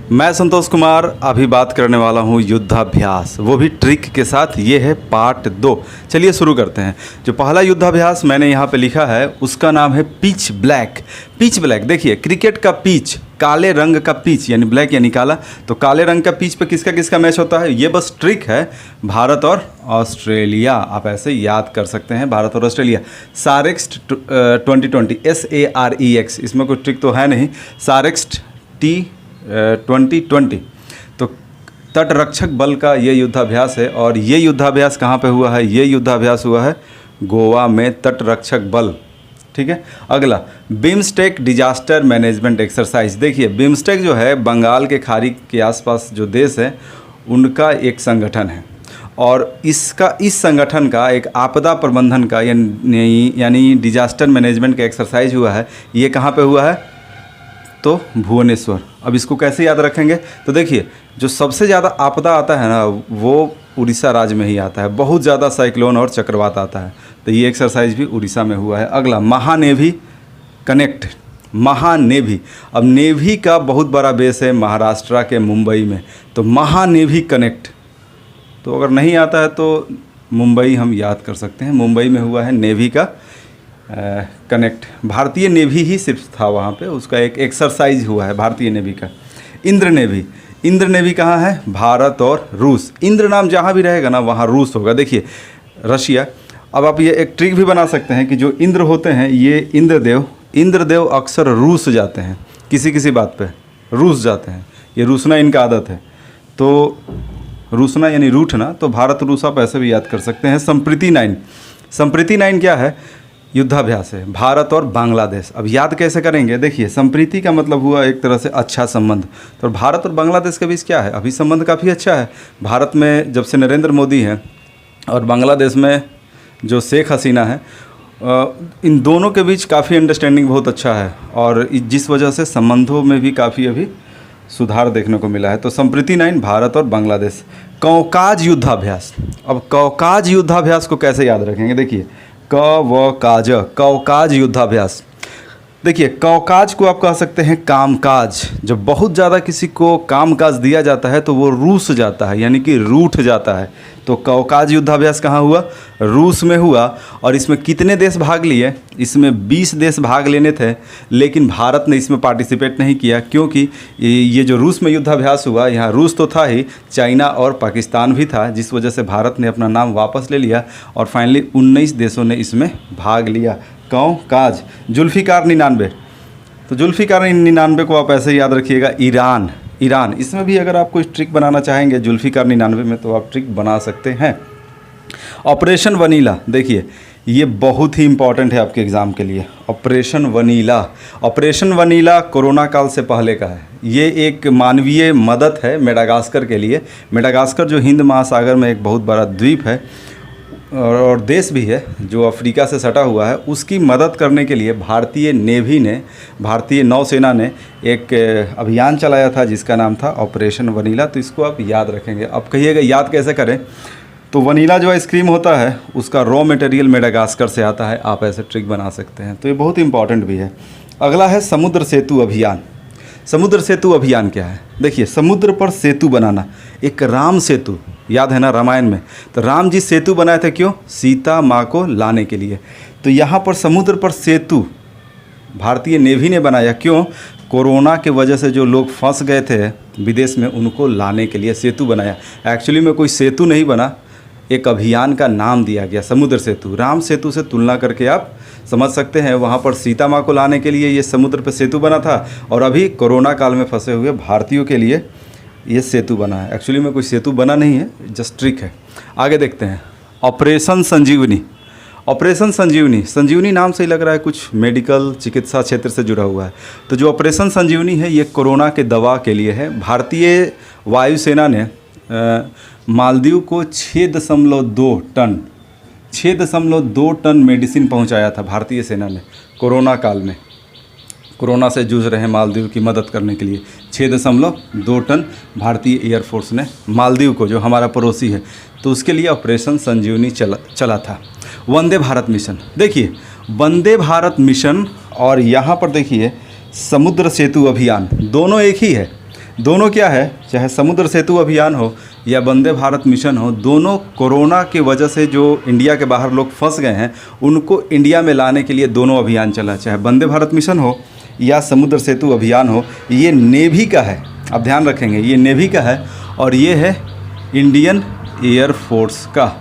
मैं संतोष कुमार अभी बात करने वाला हूँ युद्धाभ्यास, वो भी ट्रिक के साथ। ये है पार्ट 2। चलिए शुरू करते हैं। जो पहला युद्धाभ्यास मैंने यहाँ पे लिखा है उसका नाम है पिच ब्लैक। पिच ब्लैक देखिए, क्रिकेट का पिच, काले रंग का पिच यानी ब्लैक यानी काला, तो काले रंग का पिच पे किसका किसका मैच होता है, ये बस ट्रिक है। भारत और ऑस्ट्रेलिया, आप ऐसे याद कर सकते हैं, भारत और ऑस्ट्रेलिया। सारेक्स 2020 SAREX, इसमें कोई ट्रिक तो है नहीं। सारेक्स T2020, तो तटरक्षक बल का ये युद्धाभ्यास है। और ये युद्धाभ्यास कहाँ पे हुआ है, ये युद्धाभ्यास हुआ है गोवा में, तटरक्षक बल। ठीक है। अगला बिम्स्टेक डिजास्टर मैनेजमेंट एक्सरसाइज। देखिए बिम्स्टेक जो है बंगाल के खाड़ी के आसपास जो देश है उनका एक संगठन है, और इस संगठन का एक आपदा प्रबंधन का यानी डिजास्टर मैनेजमेंट का एक्सरसाइज हुआ है। ये कहाँ पे हुआ है, तो भुवनेश्वर। अब इसको कैसे याद रखेंगे, तो देखिए जो सबसे ज़्यादा आपदा आता है ना वो उड़ीसा राज्य में ही आता है। बहुत ज़्यादा साइक्लोन और चक्रवात आता है, तो ये एक्सरसाइज भी उड़ीसा में हुआ है। अगला महानेवी कनेक्ट। महानेवी, अब नेवी का बहुत बड़ा बेस है महाराष्ट्र के मुंबई में, तो महानेवी कनेक्ट। तो अगर नहीं आता है तो मुंबई हम याद कर सकते हैं, मुंबई में हुआ है नेवी का कनेक्ट। भारतीय नेवी ही सिर्फ था वहाँ पे, उसका एक एक्सरसाइज हुआ है भारतीय नेवी का। इंद्र नेवी, इंद्र नेवी कहाँ है, भारत और रूस। इंद्र नाम जहाँ भी रहेगा ना वहाँ रूस होगा। देखिए रशिया। अब आप ये एक ट्रिक भी बना सकते हैं कि जो इंद्र होते हैं ये इंद्रदेव अक्सर रूस जाते हैं, किसी किसी बात पे रूस जाते हैं, ये रूसना इनका आदत है। तो रूसना यानी रूठना, तो भारत रूस आप ऐसे भी याद कर सकते हैं। संप्रीति 9, संप्रीति 9 क्या है, युद्धाभ्यास है भारत और बांग्लादेश। अब याद कैसे करेंगे, देखिए संप्रीति का मतलब हुआ एक तरह से अच्छा संबंध, तो भारत और बांग्लादेश के बीच क्या है, अभी संबंध काफ़ी अच्छा है। भारत में जब से नरेंद्र मोदी हैं और बांग्लादेश में जो शेख हसीना है, इन दोनों के बीच काफ़ी अंडरस्टैंडिंग बहुत अच्छा है, और जिस वजह से संबंधों में भी काफ़ी अभी सुधार देखने को मिला है। तो संप्रीति 9 भारत और बांग्लादेश। कौकाज युद्धाभ्यास। अब कौकाज युद्धाभ्यास को कैसे याद रखेंगे, देखिए कौकाज युद्धाभ्यास। देखिए कौकाज को आप कह सकते हैं कामकाज। जब बहुत ज़्यादा किसी को कामकाज दिया जाता है तो वो रूस जाता है, यानी कि रूठ जाता है। तो कौकाज युद्धाभ्यास कहाँ हुआ, रूस में हुआ। और इसमें कितने देश भाग लिए, इसमें 20 देश भाग लेने थे, लेकिन भारत ने इसमें पार्टिसिपेट नहीं किया, क्योंकि ये जो रूस में युद्धाभ्यास हुआ, यहाँ रूस तो था ही, चाइना और पाकिस्तान भी था, जिस वजह से भारत ने अपना नाम वापस ले लिया और फाइनली 19 देशों ने इसमें भाग लिया। कौकाज। जुल्फ़िकार 99, तो जुल्फ़िकार 99 को आप ऐसे याद रखिएगा। ईरान, इसमें भी अगर आप कोई ट्रिक बनाना चाहेंगे जुल्फ़िकार 99 में तो आप ट्रिक बना सकते हैं। ऑपरेशन वनीला, देखिए ये बहुत ही इंपॉर्टेंट है आपके एग्ज़ाम के लिए। ऑपरेशन वनीला कोरोना काल से पहले का है। ये एक मानवीय मदद है मेडागास्कर के लिए। मेडागास्कर जो हिंद महासागर में एक बहुत बड़ा द्वीप है और देश भी है जो अफ्रीका से सटा हुआ है, उसकी मदद करने के लिए भारतीय नौसेना ने एक अभियान चलाया था जिसका नाम था ऑपरेशन वनीला। तो इसको आप याद रखेंगे। अब कहिएगा याद कैसे करें, तो वनीला जो आइसक्रीम होता है उसका रॉ मटेरियल मेडागास्कर से आता है, आप ऐसे ट्रिक बना सकते हैं। तो ये बहुत इंपॉर्टेंट भी है। अगला है समुद्र सेतु अभियान। समुद्र सेतु अभियान क्या है, देखिए समुद्र पर सेतु बनाना। एक राम सेतु याद है ना रामायण में, तो राम जी सेतु बनाए थे, क्यों, सीता माँ को लाने के लिए। तो यहाँ पर समुद्र पर सेतु भारतीय नेवी ने बनाया, क्यों, कोरोना के वजह से जो लोग फंस गए थे विदेश में उनको लाने के लिए सेतु बनाया। एक्चुअली में कोई सेतु नहीं बना, एक अभियान का नाम दिया गया समुद्र सेतु। राम सेतु से तुलना करके आप समझ सकते हैं, वहाँ पर सीता माँ को लाने के लिए ये समुद्र पर सेतु बना था, और अभी कोरोना काल में फंसे हुए भारतीयों के लिए ये सेतु बना है। एक्चुअली में कोई सेतु बना नहीं है, जस्ट ट्रिक है। आगे देखते हैं ऑपरेशन संजीवनी। ऑपरेशन संजीवनी नाम से ही लग रहा है कुछ मेडिकल चिकित्सा क्षेत्र से जुड़ा हुआ है। तो जो ऑपरेशन संजीवनी है ये कोरोना के दवा के लिए है। भारतीय वायुसेना ने मालदीव को 6.2 टन मेडिसिन पहुंचाया था भारतीय सेना ने कोरोना काल में। कोरोना से जूझ रहे मालदीव की मदद करने के लिए 6.2 टन भारतीय एयरफोर्स ने मालदीव को, जो हमारा पड़ोसी है, तो उसके लिए ऑपरेशन संजीवनी चला था। वंदे भारत मिशन, देखिए वंदे भारत मिशन और यहाँ पर देखिए समुद्र सेतु अभियान, दोनों एक ही है। दोनों क्या है, चाहे समुद्र सेतु अभियान हो या वंदे भारत मिशन हो, दोनों कोरोना की वजह से जो इंडिया के बाहर लोग फंस गए हैं उनको इंडिया में लाने के लिए दोनों अभियान चला। चाहे वंदे भारत मिशन हो या समुद्र सेतु अभियान हो, ये नेवी का है, आप ध्यान रखेंगे, ये नेवी का है और ये है इंडियन एयरफोर्स का।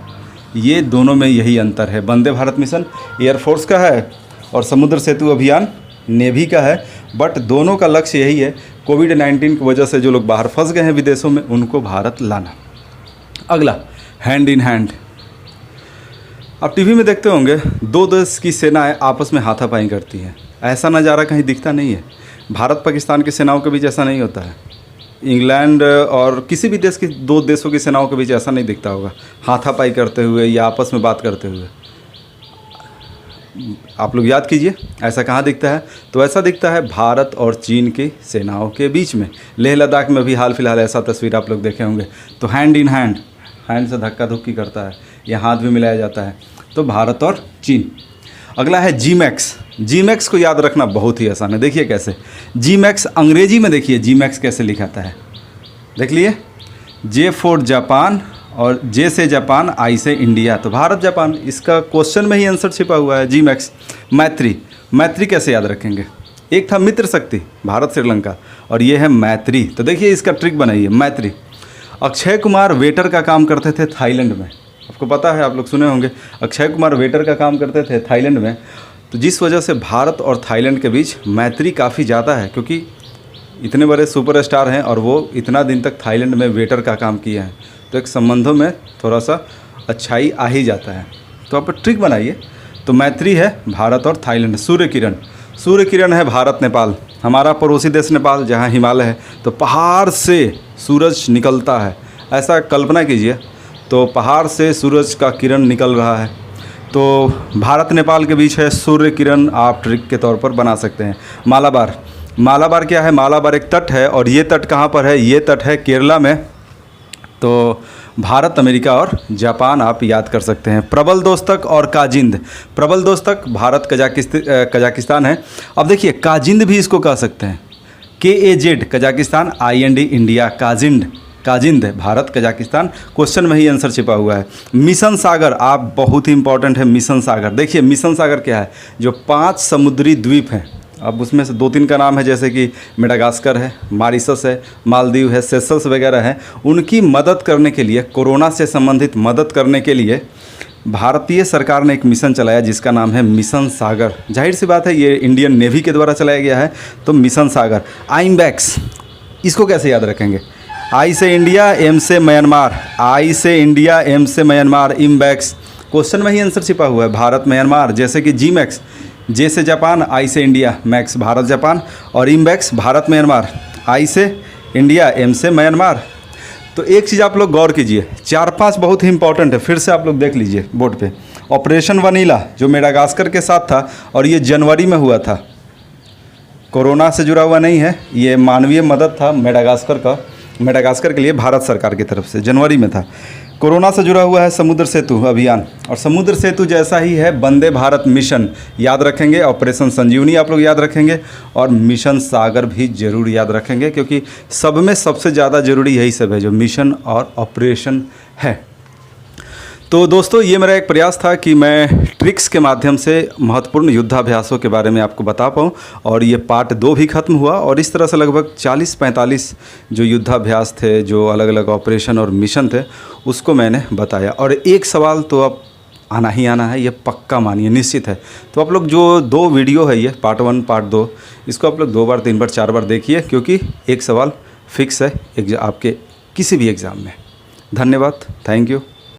ये दोनों में यही अंतर है, वंदे भारत मिशन एयरफोर्स का है और समुद्र सेतु अभियान नेवी का है। बट दोनों का लक्ष्य यही है, कोविड-19 की वजह से जो लोग बाहर फंस गए हैं विदेशों में, उनको भारत लाना। अगला, हैंड इन हैंड। आप टीवी में देखते होंगे, दो देश की सेनाएं आपस में हाथापाई करती हैं। ऐसा नज़ारा कहीं दिखता नहीं है। भारत पाकिस्तान की सेनाओं के बीच ऐसा नहीं होता है। इंग्लैंड और किसी भी देश की, दो देशों की सेनाओं के बीच ऐसा नहीं दिखता होगा, हाथापाई करते हुए या आपस में बात करते हुए। आप लोग याद कीजिए, ऐसा कहाँ दिखता है? तो ऐसा दिखता है भारत और चीन की सेनाओं के बीच में। लेह लद्दाख में भी हाल फिलहाल ऐसा तस्वीर आप लोग देखे होंगे। तो हैंड इन हैंड, हैंड से धक्का धुक्की करता है, या हाथ भी मिलाया जाता है, तो भारत और चीन। अगला है जी मैक्स। जी मैक्स को याद रखना बहुत ही आसान है। देखिए कैसे जी मैक्स, अंग्रेजी में देखिए जी मैक्स कैसे लिखाता है, देख लिए, जे फॉर जापान और जे से जापान, आई से इंडिया, तो भारत जापान, इसका क्वेश्चन में ही आंसर छिपा हुआ है। जी मैक्स। मैत्री, मैत्री कैसे याद रखेंगे? एक था मित्र शक्ति, भारत श्रीलंका, और ये है मैत्री। तो देखिए इसका ट्रिक बनाइए, मैत्री। अक्षय कुमार वेटर का काम करते थे थाईलैंड में, आपको पता है, आप लोग सुने होंगे, अक्षय कुमार वेटर का काम करते थे थाईलैंड में। तो जिस वजह से भारत और थाईलैंड के बीच मैत्री काफ़ी ज़्यादा है, क्योंकि इतने बड़े सुपरस्टार हैं और वो इतना दिन तक थाईलैंड में वेटर का काम किए हैं, तो एक संबंधों में थोड़ा सा अच्छाई आ ही जाता है। तो आप ट्रिक बनाइए। तो मैत्री है भारत और थाईलैंड। सूर्य किरण, सूर्य किरण है भारत नेपाल, हमारा पड़ोसी देश नेपाल जहाँ हिमालय है, तो पहाड़ से सूरज निकलता है, ऐसा कल्पना कीजिए। तो पहाड़ से सूरज का किरण निकल रहा है, तो भारत नेपाल के बीच है सूर्य किरण, आप ट्रिक के तौर पर बना सकते हैं। मालाबार, मालाबार क्या है? मालाबार एक तट है, और ये तट कहाँ पर है? ये तट है केरला में। तो भारत, अमेरिका और जापान आप याद कर सकते हैं। प्रबल दोस्तक और काजिंद, प्रबल दोस्तक भारत कजाकिस्तान है। अब देखिए काजिंद भी इसको कह सकते हैं, KAZ Kazakhstan, IND India, Kazind, Kazind Bharat Kazakhstan. Question में ही आंसर छिपा हुआ है। मिशन सागर, आप बहुत ही इंपॉर्टेंट है मिशन सागर। देखिए मिशन सागर क्या है? जो 5 समुद्री द्वीप हैं, अब उसमें से 2-3 का नाम है, जैसे कि मेडागास्कर है, मॉरिशस है, मालदीव है, सेशल्स वगैरह हैं। उनकी मदद करने के लिए, कोरोना से संबंधित मदद करने के लिए भारतीय सरकार ने एक मिशन चलाया जिसका नाम है मिशन सागर। जाहिर सी बात है ये इंडियन नेवी के द्वारा चलाया गया है। तो मिशन सागर। आइमबैक्स, इसको कैसे याद रखेंगे? आई से इंडिया, एम से म्यांमार, आई से इंडिया, एम से म्यांमार, इमबैक्स। क्वेश्चन में ही आंसर छिपा हुआ है, भारत म्यांमार। जैसे कि जी मैक्स, जे से जापान, आई से इंडिया, मैक्स भारत जापान, और इमबैक्स भारत म्यांमार, आई से इंडिया, एम से म्यांमार। तो एक चीज़ आप लोग गौर कीजिए, 4-5 बहुत ही इंपॉर्टेंट है, फिर से आप लोग देख लीजिए बोर्ड पे। ऑपरेशन वनीला जो मेडागास्कर के साथ था, और ये जनवरी में हुआ था, कोरोना से जुड़ा हुआ नहीं है, ये मानवीय मदद था मेडागास्कर का, मेडागास्कर के लिए भारत सरकार की तरफ से, जनवरी में था। कोरोना से जुड़ा हुआ है समुद्र सेतु अभियान, और समुद्र सेतु जैसा ही है वंदे भारत मिशन, याद रखेंगे। ऑपरेशन संजीवनी आप लोग याद रखेंगे, और मिशन सागर भी जरूर याद रखेंगे, क्योंकि सब में सबसे ज़्यादा ज़रूरी यही सब है, जो मिशन और ऑपरेशन है। तो दोस्तों ये मेरा एक प्रयास था कि मैं ट्रिक्स के माध्यम से महत्वपूर्ण युद्धाभ्यासों के बारे में आपको बता पाऊँ, और ये पार्ट 2 भी ख़त्म हुआ, और इस तरह से लगभग 40-45 जो युद्धाभ्यास थे, जो अलग अलग ऑपरेशन और मिशन थे, उसको मैंने बताया। और एक सवाल तो अब आना ही आना है, ये पक्का मानिए, निश्चित है। तो आप लोग जो 2 वीडियो है, ये पार्ट 1 पार्ट 2, इसको आप लोग 2 बार 3 बार 4 बार देखिए, क्योंकि एक सवाल फिक्स है आपके किसी भी एग्ज़ाम में। धन्यवाद, थैंक यू।